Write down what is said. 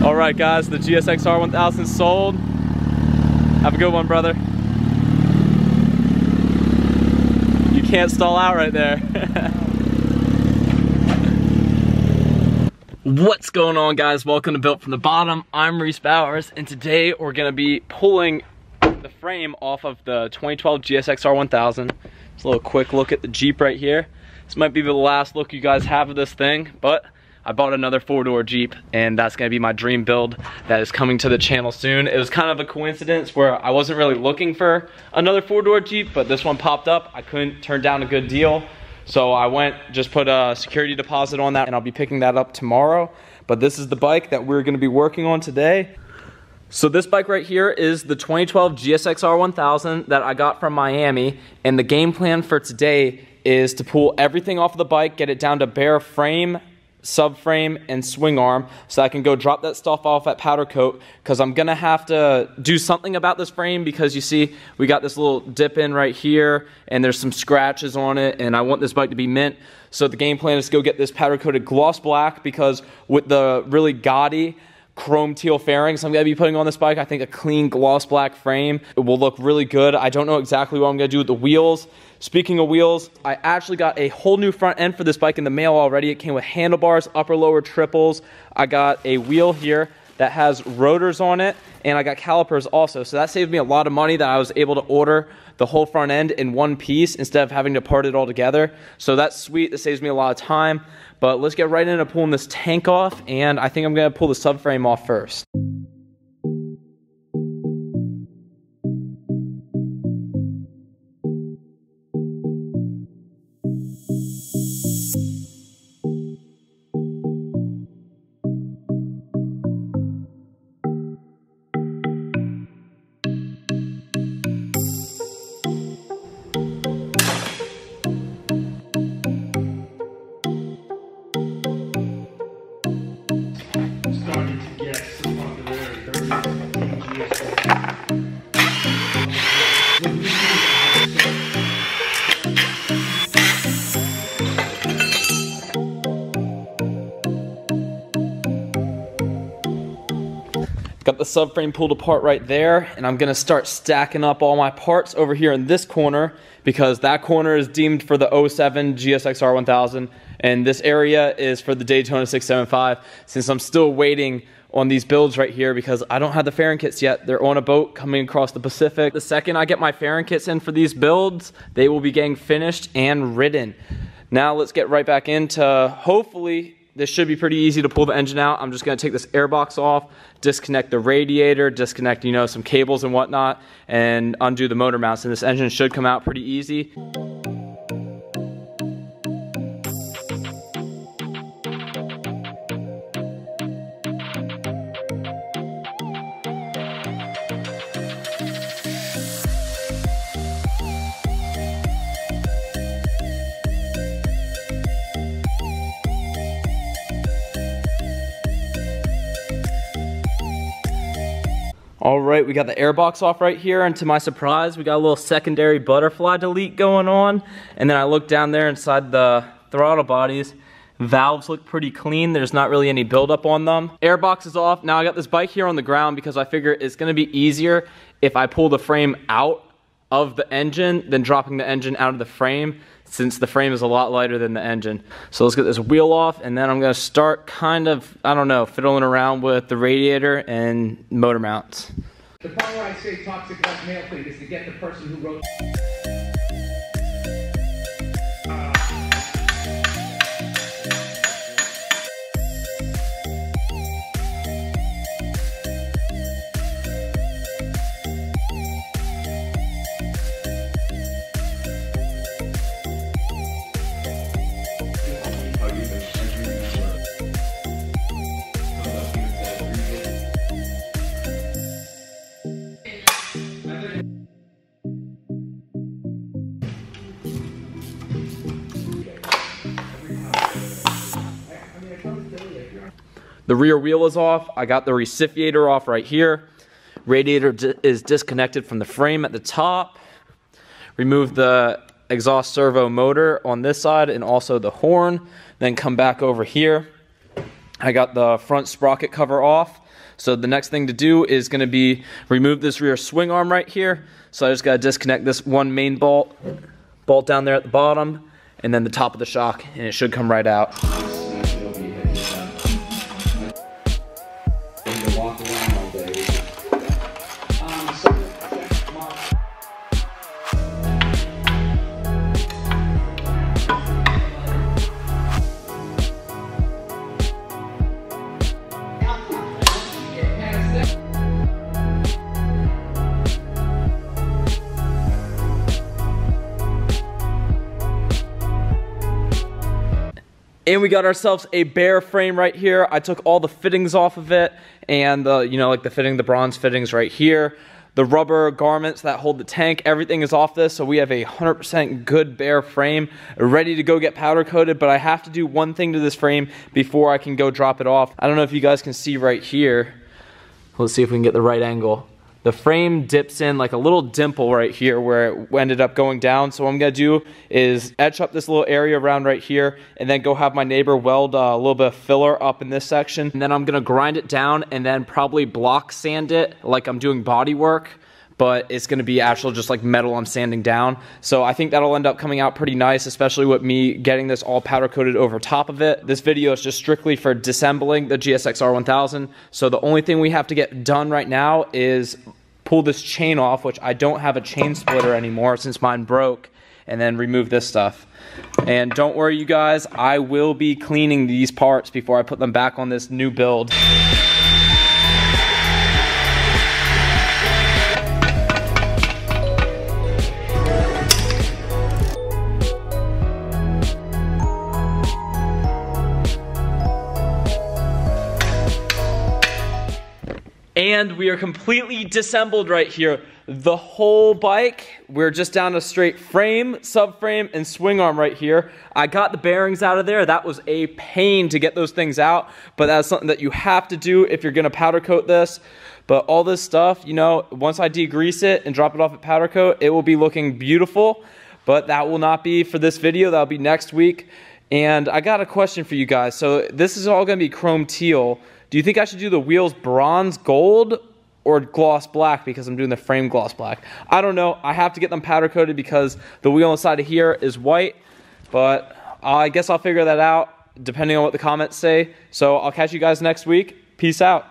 All right, guys, the GSX-R 1000 sold. Have a good one, brother. You can't stall out right there. What's going on, guys? Welcome to Built from the Bottom. I'm Reese Bowers, and today we're gonna be pulling the frame off of the 2012 GSX-R 1000. Just a little quick look at the Jeep right here. This might be the last look you guys have of this thing, but I bought another four-door Jeep, and that's gonna be my dream build that is coming to the channel soon. It was kind of a coincidence where I wasn't really looking for another four-door Jeep, but this one popped up. I couldn't turn down a good deal. So I went, just put a security deposit on that, and I'll be picking that up tomorrow. But this is the bike that we're gonna be working on today. So this bike right here is the 2012 GSX-R 1000 that I got from Miami, and the game plan for today is to pull everything off of the bike, get it down to bare frame, subframe, and swing arm, so I can go drop that stuff off at powder coat, because I'm gonna have to do something about this frame, because you see we got this little dip in right here and there's some scratches on it, and I want this bike to be mint. So the game plan is to go get this powder coated gloss black, because with the really gaudy chrome teal fairings I'm gonna be putting on this bike, I think a clean gloss black frame, it will look really good. I don't know exactly what I'm gonna do with the wheels. Speaking of wheels, I actually got a whole new front end for this bike in the mail already. It came with handlebars, upper lower triples. I got a wheel here that has rotors on it, and I got calipers also. So that saved me a lot of money that I was able to order the whole front end in one piece instead of having to part it all together. So that's sweet, that saves me a lot of time. But let's get right into pulling this tank off, and I think I'm gonna pull the subframe off first. Got the subframe pulled apart right there, and I'm gonna start stacking up all my parts over here in this corner, because that corner is deemed for the 07 GSX-R 1000, and this area is for the Daytona 675, since I'm still waiting on these builds right here because I don't have the fairing kits yet. They're on a boat coming across the Pacific. The second I get my fairing kits in for these builds, they will be getting finished and ridden. Now let's get right back into, hopefully, this should be pretty easy to pull the engine out. I'm just gonna take this airbox off, disconnect the radiator, disconnect, you know, some cables and whatnot, and undo the motor mounts, and this engine should come out pretty easy. All right, we got the airbox off right here, and to my surprise, we got a little secondary butterfly delete going on. And then I looked down there inside the throttle bodies. Valves look pretty clean. There's not really any buildup on them. Airbox is off. Now I got this bike here on the ground because I figure it's gonna be easier if I pull the frame out of the engine than dropping the engine out of the frame, since the frame is a lot lighter than the engine. So let's get this wheel off, and then I'm gonna start kind of, I don't know, fiddling around with the radiator and motor mounts. The part where I say toxic like male thing is to get the person who wrote. The rear wheel is off. I got the reciprocator off right here. Radiator is disconnected from the frame at the top. Remove the exhaust servo motor on this side and also the horn. Then come back over here. I got the front sprocket cover off. So the next thing to do is going to be remove this rear swing arm right here. So I just got to disconnect this one main bolt down there at the bottom, and then the top of the shock, and it should come right out. And we got ourselves a bare frame right here. I took all the fittings off of it, and you know, like the bronze fittings right here. The rubber garments that hold the tank, everything is off this, so we have a 100% good bare frame ready to go get powder coated. But I have to do one thing to this frame before I can go drop it off. I don't know if you guys can see right here. Let's see if we can get the right angle. The frame dips in like a little dimple right here where it ended up going down. So what I'm gonna do is etch up this little area around right here, and then go have my neighbor weld a little bit of filler up in this section. And then I'm gonna grind it down and then probably block sand it like I'm doing body work, but it's gonna be actual just like metal I'm sanding down. So I think that'll end up coming out pretty nice, especially with me getting this all powder coated over top of it. This video is just strictly for disassembling the GSX-R 1000. So the only thing we have to get done right now is pull this chain off, which I don't have a chain splitter anymore since mine broke, and then remove this stuff. And don't worry you guys, I will be cleaning these parts before I put them back on this new build. And we are completely disassembled right here. The whole bike, we're just down to straight frame, subframe, and swing arm right here. I got the bearings out of there. That was a pain to get those things out, but that's something that you have to do if you're gonna powder coat this. But all this stuff, you know, once I degrease it and drop it off at powder coat, it will be looking beautiful, but that will not be for this video. That'll be next week. And I got a question for you guys. So this is all gonna be chrome teal. Do you think I should do the wheels bronze gold or gloss black because I'm doing the frame gloss black? I don't know. I have to get them powder coated because the wheel inside of here is white, but I guess I'll figure that out depending on what the comments say. So I'll catch you guys next week. Peace out.